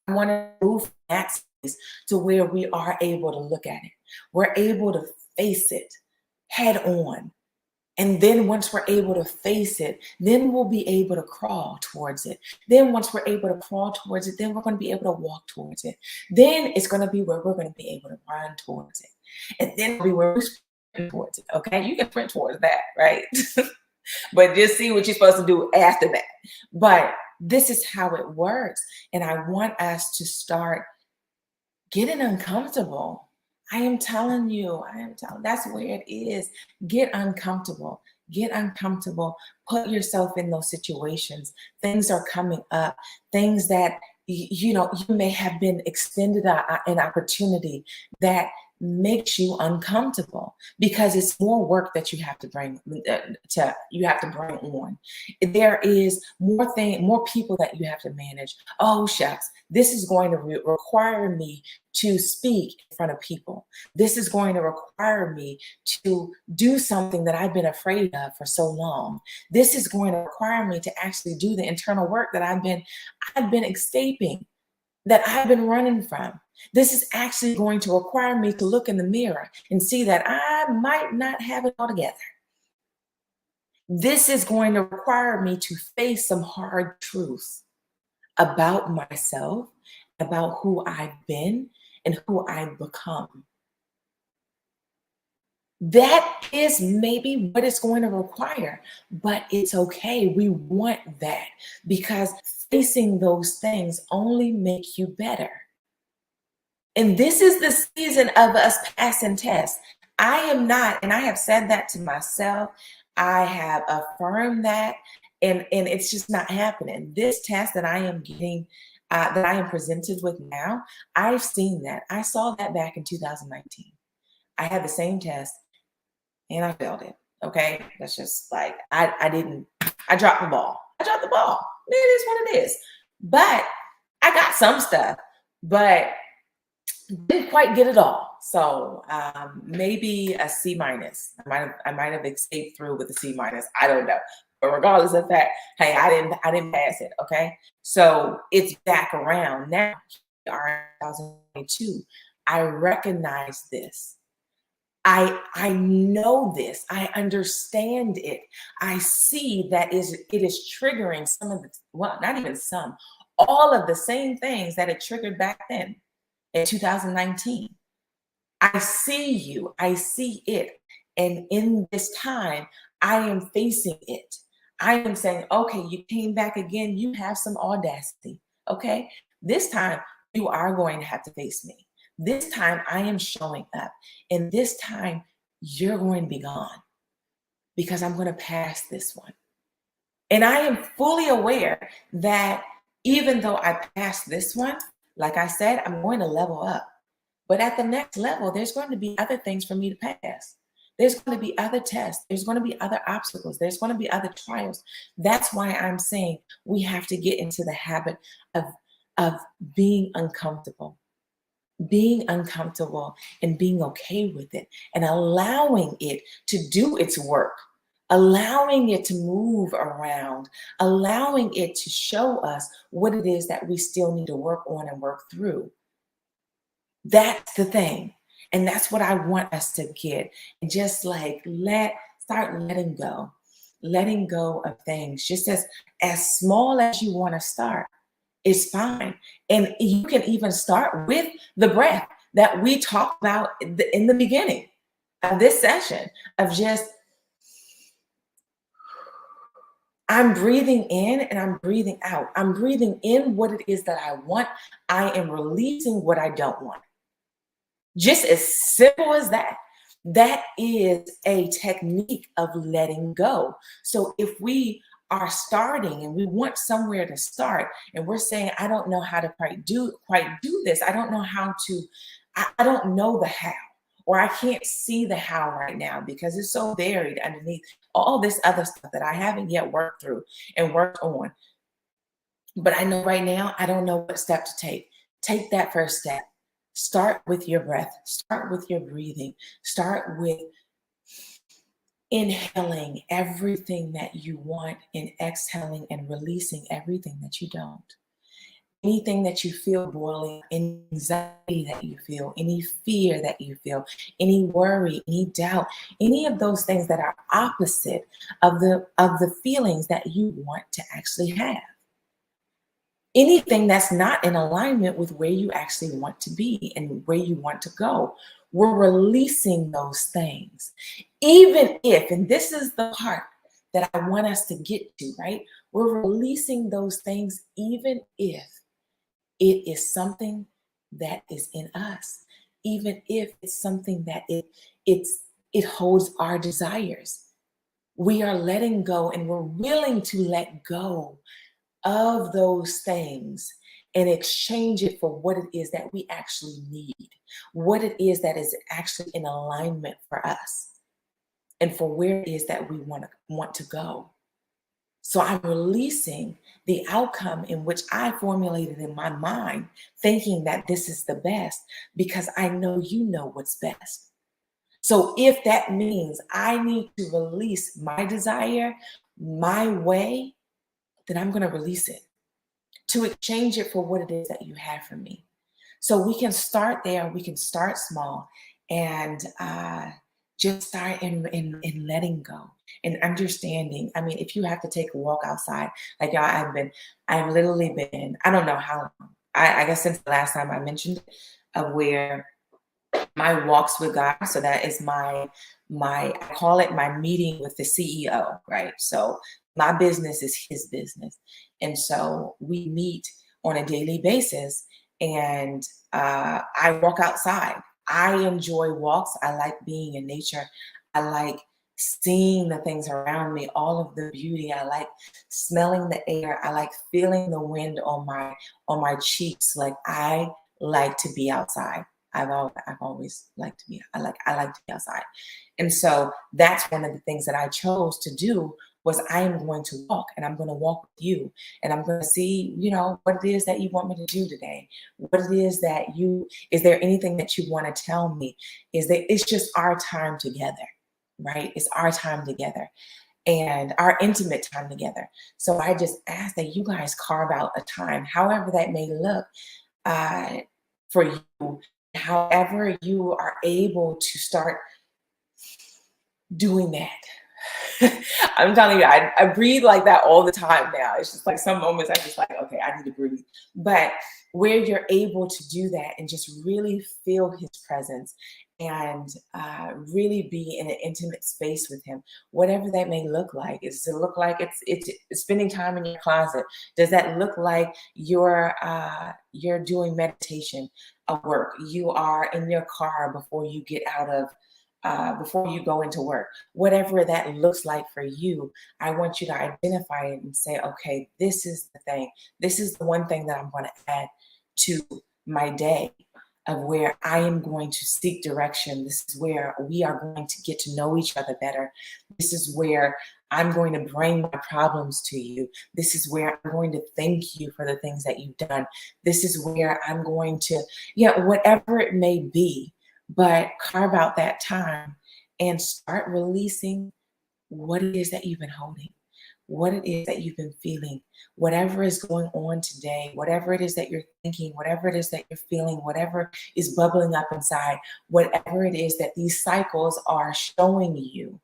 I want to move from that space to where we are able to look at it. We're able to face it head on And then once we're able to face it, then we'll be able to crawl towards it. Then once we're able to crawl towards it, then we're going to be able to walk towards it. Then it's going to be where we're going to be able to run towards it. And then it'll be where we're sprinting towards it. Okay. You can sprint towards that, right? But just see what you're supposed to do after that. But this is how it works. And I want us to start getting uncomfortable. I am telling you, that's where it is. Get uncomfortable. Get uncomfortable. Put yourself in those situations. Things are coming up. Things that, you may have been extended an opportunity that makes you uncomfortable because it's more work that you have to bring on. There is more people that you have to manage. Oh shucks, this is going to require me to speak in front of people. This is going to require me to do something that I've been afraid of for so long. This is going to require me to actually do the internal work that I've been escaping, that I've been running from. This is actually going to require me to look in the mirror and see that I might not have it all together. This is going to require me to face some hard truths about myself, about who I've been and who I've become. That is maybe what it's going to require, but it's okay. We want that because facing those things only make you better. And this is the season of us passing tests. I am not, and I have said that to myself. I have affirmed that, and it's just not happening. This test that I am getting, that I am presented with now, I've seen that. I saw that back in 2019. I had the same test, and I failed it. Okay, that's just like I dropped the ball. It is what it is. But I got some stuff, but didn't quite get it all. So maybe a C minus. I might have escaped through with a C minus. I don't know. But regardless of that, hey, I didn't pass it. Okay. So it's back around now. We are in 2022. I recognize this. I know this. I understand it. I see that it is triggering some of the, well, not even some, all of the same things that it triggered back then in 2019. I see you. I see it. And in this time, I am facing it. I am saying, okay, you came back again. You have some audacity. Okay. This time, you are going to have to face me. This time I am showing up, and this time you're going to be gone because I'm going to pass this one. And I am fully aware that even though I passed this one, like I said, I'm going to level up. But at the next level, there's going to be other things for me to pass. There's going to be other tests. There's going to be other obstacles. There's going to be other trials. That's why I'm saying we have to get into the habit of being uncomfortable. Being uncomfortable and being okay with it and allowing it to do its work, allowing it to move around, allowing it to show us what it is that we still need to work on and work through. That's the thing. And that's what I want us to get. And just like start letting go of things, just as small as you want to start. Is fine. And you can even start with the breath that we talked about in the beginning of this session of just, I'm breathing in and I'm breathing out. I'm breathing in what it is that I want. I am releasing what I don't want. Just as simple as that. That is a technique of letting go. So if we are starting and we want somewhere to start and we're saying, I don't know how to quite do this. I don't know how to, I don't know the how, or I can't see the how right now because it's so buried underneath all this other stuff that I haven't yet worked through and worked on. But I know right now, I don't know what step to take. Take that first step. Start with your breath. Start with your breathing. Start with inhaling everything that you want and exhaling and releasing everything that you don't. anything that you feel boiling, any anxiety that you feel, any fear that you feel, any worry, any doubt, any of those things that are opposite of the feelings that you want to actually have. Anything that's not in alignment with where you actually want to be and where you want to go. We're releasing those things. Even if, and this is the part that I want us to get to, right? We're releasing those things even if it is something that is in us, even if it's something that it holds our desires. We are letting go and we're willing to let go of those things and exchange it for what it is that we actually need, what it is that is actually in alignment for us, and for where it is that we want to go. So I'm releasing the outcome in which I formulated in my mind, thinking that this is the best, because I know you know what's best. So if that means I need to release my desire, my way, then I'm going to release it to exchange it for what it is that you have for me. So we can start there. We can start small and just start in letting go and understanding. I mean, if you have to take a walk outside, like y'all, I've literally been, I don't know how long, I guess since the last time I mentioned it, of where my walks with God. So that is my I call it my meeting with the CEO, right? So my business is his business. And so we meet on a daily basis, and I walk outside. I enjoy walks. I like being in nature. I like seeing the things around me, all of the beauty. I like smelling the air. I like feeling the wind on my cheeks. Like I like to be outside. I've always liked to be. I like to be outside, and so that's one of the things that I chose to do. Was I am going to walk, and I'm going to walk with you, and I'm going to see, what it is that you want me to do today. What it is that is there anything that you want to tell me? It's just our time together, right? It's our time together and our intimate time together. So I just ask that you guys carve out a time, however that may look, for you. However you are able to start doing that. I'm telling you, I breathe like that all the time now. It's just like some moments I'm just like, okay, I need to breathe. But where you're able to do that and just really feel his presence and really be in an intimate space with him, whatever that may look like. Does it look like it's spending time in your closet? Does that look like you're doing meditation at work? You are in your car before you get out of before you go into work, whatever that looks like for you. I want you to identify it and say, okay, this is the thing. This is the one thing that I'm going to add to my day, of where I am going to seek direction. This is where we are going to get to know each other better. This is where I'm going to bring my problems to you. This is where I'm going to thank you for the things that you've done. This is where I'm going to, whatever it may be, but carve out that time and start releasing what it is that you've been holding, what it is that you've been feeling, whatever is going on today, whatever it is that you're thinking, whatever it is that you're feeling, whatever is bubbling up inside, whatever it is that these cycles are showing you.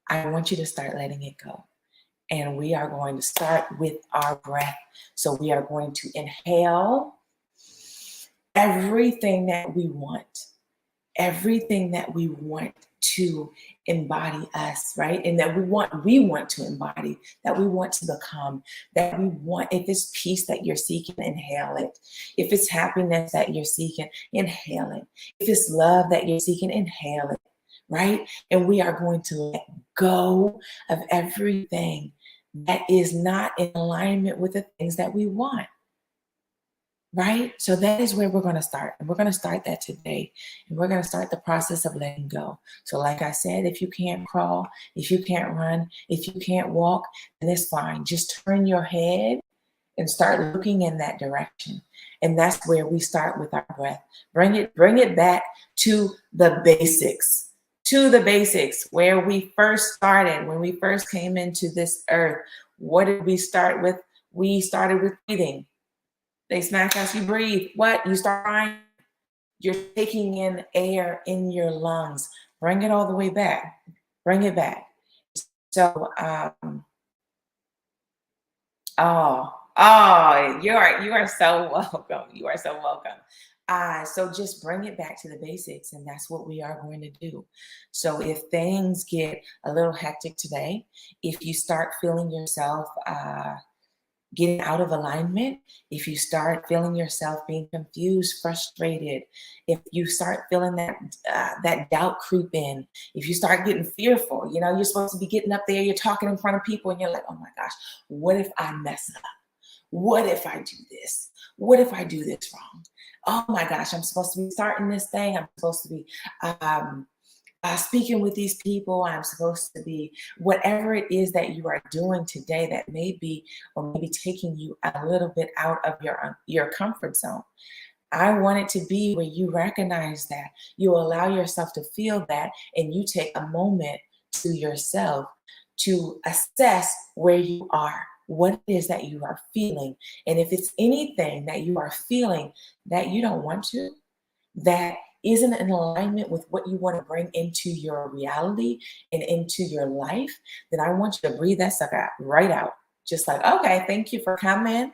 I want you to start letting it go. And we are going to start with our breath. So we are going to inhale everything that we want to embody us, right? And that we want to embody, that we want to become, that we want. If it's peace that you're seeking, inhale it. If it's happiness that you're seeking, inhale it. If it's love that you're seeking, inhale it, right? And we are going to let go of everything that is not in alignment with the things that we want. Right? So that is where we're going to start. And we're going to start that today. And we're going to start the process of letting go. So like I said, if you can't crawl, if you can't run, if you can't walk, then it's fine. Just turn your head and start looking in that direction. And that's where we start with our breath. Bring it back to the basics. To the basics, where we first started, when we first came into this earth. What did we start with? We started with breathing. They smack us, you breathe. What? You start crying. You're taking in air in your lungs. Bring it all the way back. Bring it back. So, you are so welcome. You are so welcome. So just bring it back to the basics, and that's what we are going to do. So if things get a little hectic today, if you start feeling yourself getting out of alignment, if you start feeling yourself being confused, frustrated, if you start feeling that doubt creep in, if you start getting fearful, you're supposed to be getting up there, you're talking in front of people, and you're like, oh my gosh, what if I mess up? What if I do this? What if I do this wrong? Oh my gosh, I'm supposed to be starting this thing. I'm supposed to be um, speaking with these people. I'm supposed to be whatever it is that you are doing today that may be or maybe taking you a little bit out of your comfort zone. I want it to be where you recognize that, you allow yourself to feel that, and you take a moment to yourself to assess where you are, what it is that you are feeling. And if it's anything that you are feeling that you don't want to, that isn't in alignment with what you want to bring into your reality and into your life, then I want you to breathe that sucker out, right out. Just like, okay, thank you for coming.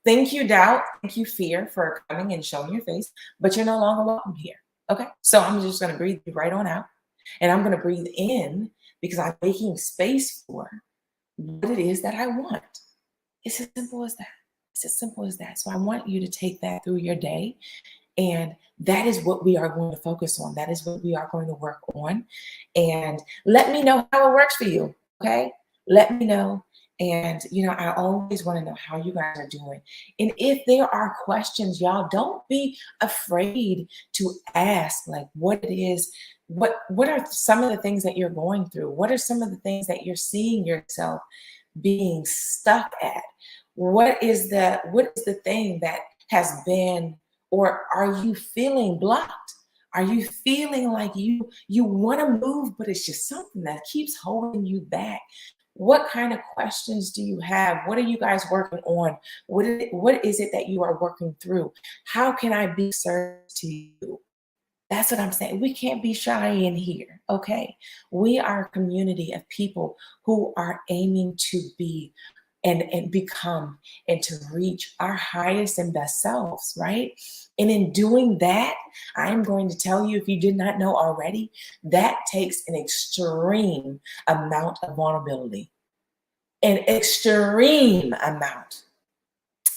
Thank you, doubt. Thank you, fear, for coming and showing your face, but you're no longer welcome here. Okay. So I'm just going to breathe you right on out. And I'm going to breathe in because I'm making space for what it is that I want. It's as simple as that. It's as simple as that. So I want you to take that through your day. And that is what we are going to focus on. That is what we are going to work on. And let me know how it works for you. Okay. Let me know. And, I always want to know how you guys are doing. And if there are questions, y'all, don't be afraid to ask, like, what it is, what are some of the things that you're going through? What are some of the things that you're seeing yourself being stuck at? What is the thing that has been, or are you feeling blocked? Are you feeling like you want to move, but it's just something that keeps holding you back? What kind of questions do you have? What are you guys working on? What is it that you are working through? How can I be service to you? That's what I'm saying. We can't be shy in here, okay? We are a community of people who are aiming to be and become and to reach our highest and best selves, right? And in doing that, I'm going to tell you, if you did not know already, that takes an extreme amount of vulnerability, an extreme amount.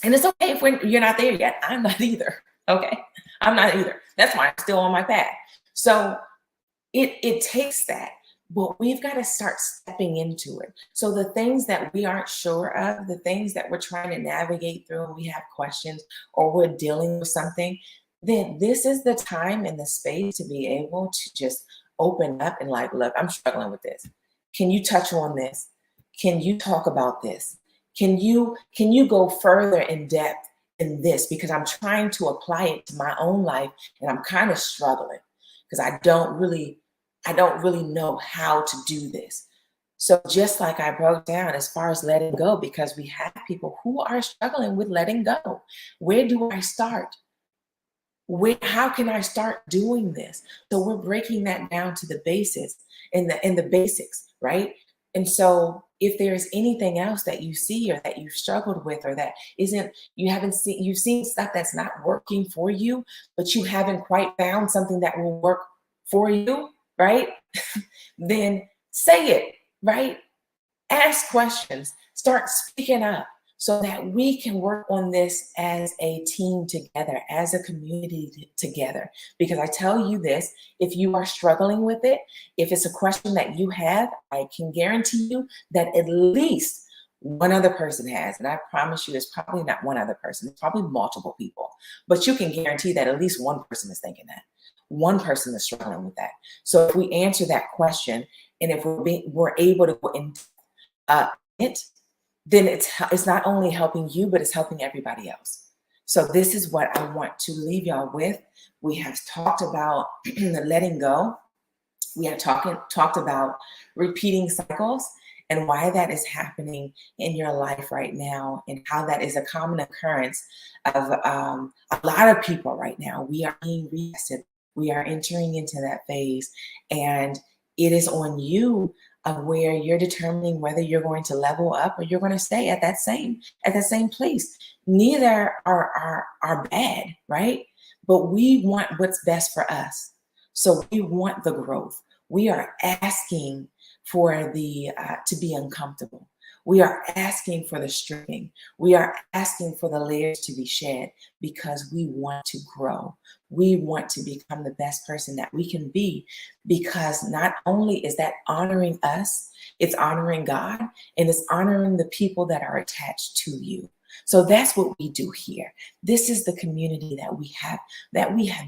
And it's okay if you're not there yet. I'm not either, okay? I'm not either. That's why I'm still on my path. So it takes that, but we've got to start stepping into it. So the things that we aren't sure of, the things that we're trying to navigate through, and we have questions or we're dealing with something, then this is the time and the space to be able to just open up and like, look, I'm struggling with this. Can you touch on this? Can you talk about this? Can you go further in depth in this? Because I'm trying to apply it to my own life and I'm kind of struggling because I don't really know how to do this. So just like I broke down as far as letting go, because we have people who are struggling with letting go. Where do I start? How can I start doing this? So we're breaking that down to the basis in the basics, right? And so if there's anything else that you see or that you've struggled with or that you've seen stuff that's not working for you, but you haven't quite found something that will work for you, right? Then say it, right? Ask questions, start speaking up so that we can work on this as a team together, as a community together. Because I tell you this, if you are struggling with it, if it's a question that you have, I can guarantee you that at least one other person has. And I promise you, it's probably not one other person, it's probably multiple people. But you can guarantee that at least one person is thinking that. One person is struggling with that. So if we answer that question, and if we're able to go in it, then it's not only helping you, but it's helping everybody else. So this is what I want to leave y'all with. We have talked about letting go. We have talked about repeating cycles. and why that is happening in your life right now, and how that is a common occurrence of a lot of people right now. We are being retested. We are entering into that phase, and it is on you of where you're determining whether you're going to level up or you're going to stay at that same place. Neither are bad, right? But we want what's best for us. So we want the growth. We are asking for the to be uncomfortable. We are asking for the stripping. We are asking for the layers to be shed because we want to grow. We want to become the best person that we can be, because not only is that honoring us, it's honoring God, and it's honoring the people that are attached to you. So that's what we do here. This is the community that we have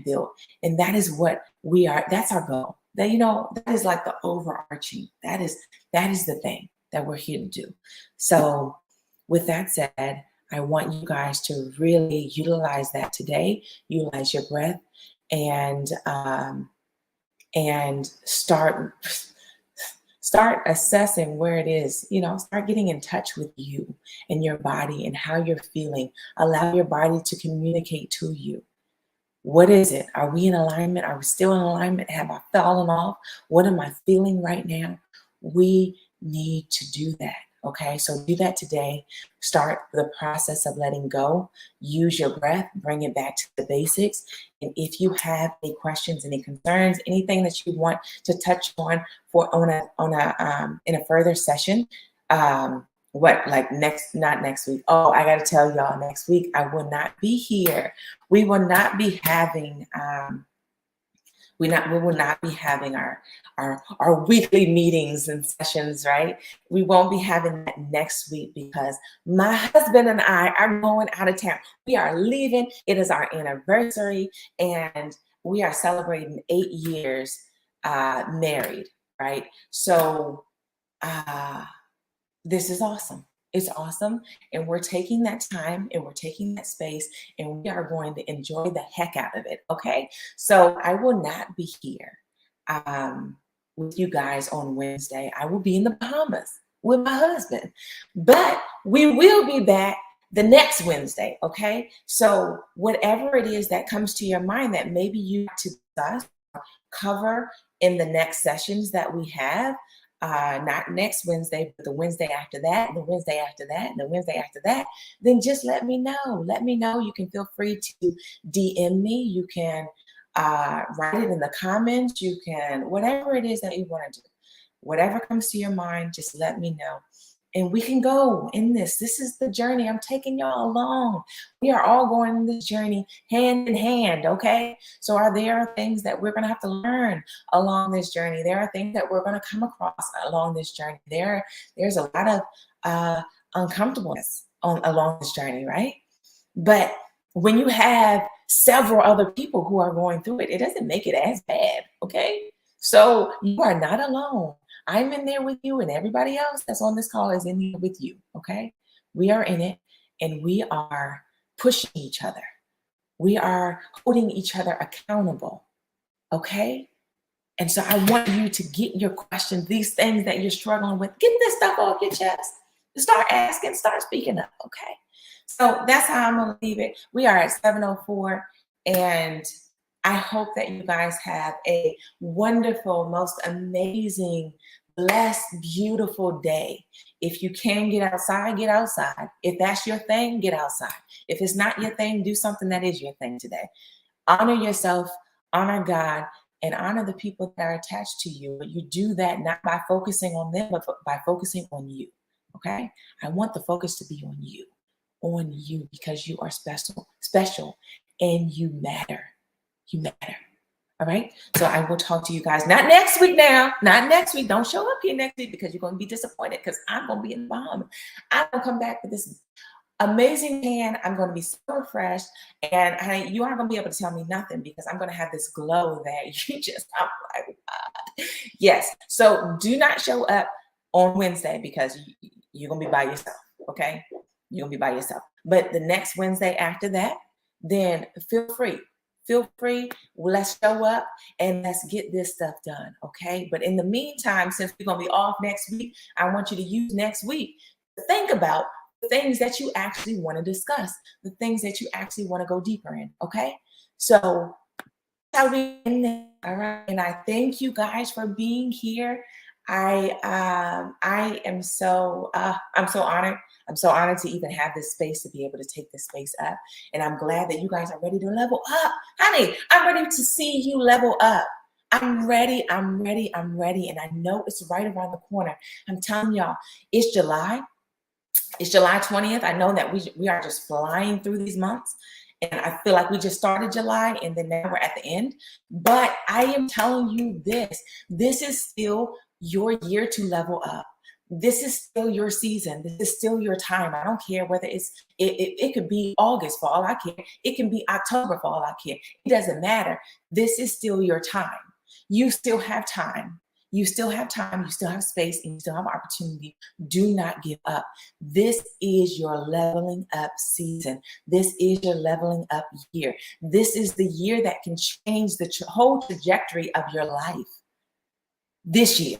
built, and that is what we are. That's our goal. That, that is like the overarching. That is the thing that we're here to do. So with that said, I want you guys to really utilize that today. Utilize your breath, and start assessing where it is. Start getting in touch with you and your body and how you're feeling. Allow your body to communicate to you. What is it? Are we in alignment? Are we still in alignment? Have I fallen off? What am I feeling right now? We need to do that. Okay, so do that today. Start the process of letting go. Use your breath. Bring it back to the basics. And if you have any questions, any concerns, anything that you want to touch on in a further session, not next week. Oh, I got to tell y'all, next week I will not be here. We will not be having we will not be having our weekly meetings and sessions, right? We won't be having that next week because my husband and I are going out of town. We are leaving. It is our anniversary, and we are celebrating 8 years married, right? So this is awesome. It's awesome. And we're taking that time and we're taking that space, and we are going to enjoy the heck out of it. Okay. So I will not be here with you guys on Wednesday. I will be in the Bahamas with my husband, but we will be back the next Wednesday. Okay. So whatever it is that comes to your mind that maybe you want to cover in the next sessions that we have, not next Wednesday, but the Wednesday after that, the Wednesday after that, and the Wednesday after that, then just let me know. Let me know. You can feel free to DM me. You can write it in the comments. You can, whatever it is that you want to do, whatever comes to your mind, just let me know. And we can go in this. This is the journey. I'm taking y'all along. We are all going on this journey hand in hand, okay? So there are things that we're going to have to learn along this journey. There are things that we're going to come across along this journey. There's a lot of uncomfortableness along this journey, right? But when you have several other people who are going through it, it doesn't make it as bad, okay? So you are not alone. I'm in there with you, and everybody else that's on this call is in here with you, okay? We are in it, and we are pushing each other. We are holding each other accountable, okay? And so I want you to get your questions, these things that you're struggling with, get this stuff off your chest. Start asking, start speaking up, okay? So that's how I'm going to leave it. We are at 7:04, and I hope that you guys have a wonderful, most amazing, blessed, beautiful day. If you can get outside, get outside. If that's your thing, get outside. If it's not your thing, do something that is your thing today. Honor yourself, honor God, and honor the people that are attached to you. But you do that not by focusing on them, but by focusing on you. Okay? I want the focus to be on you, because you are special, and you matter. You matter. All right. So I will talk to you guys not next week now. Not next week. Don't show up here next week because you're going to be disappointed, because I'm going to be in the Bahamas. I'm going to come back with this amazing tan. I'm going to be so refreshed, and you aren't going to be able to tell me nothing, because I'm going to have this glow that you just, I'm like, what? Yes. So do not show up on Wednesday, because you're going to be by yourself. Okay. You're going to be by yourself. But the next Wednesday after that, then feel free. feel free. Let's show up and let's get this stuff done, okay? But in the meantime, since we're going to be off next week, I want you to use next week to think about the things that you actually want to discuss, the things that you actually want to go deeper in, okay? So that's how we end it, all right? And I thank you guys for being here. I am so I'm so honored. I'm so honored to even have this space, to be able to take this space up. And I'm glad that you guys are ready to level up. Honey, I'm ready to see you level up. I'm ready. I'm ready. I'm ready. And I know it's right around the corner. I'm telling y'all, it's July. It's July 20th. I know that we are just flying through these months. And I feel like we just started July and then now we're at the end. But I am telling you this is still your year to level up. This is still your season. This is still your time. I don't care whether it could be August for all I care. It can be October for all I care. It doesn't matter. This is still your time. You still have time. You still have time. You still have space and you still have opportunity. Do not give up. This is your leveling up season. This is your leveling up year. This is the year that can change the whole trajectory of your life. This year.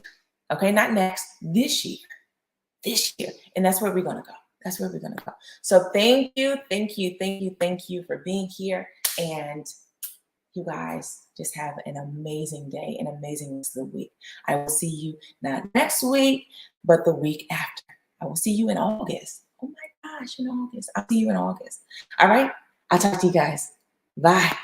Okay, not next, this year. This year. And that's where we're going to go. That's where we're going to go. So thank you for being here. And you guys just have an amazing day, an amazing rest of the week. I will see you not next week, but the week after. I will see you in August. Oh my gosh, in August. I'll see you in August. All right. I'll talk to you guys. Bye.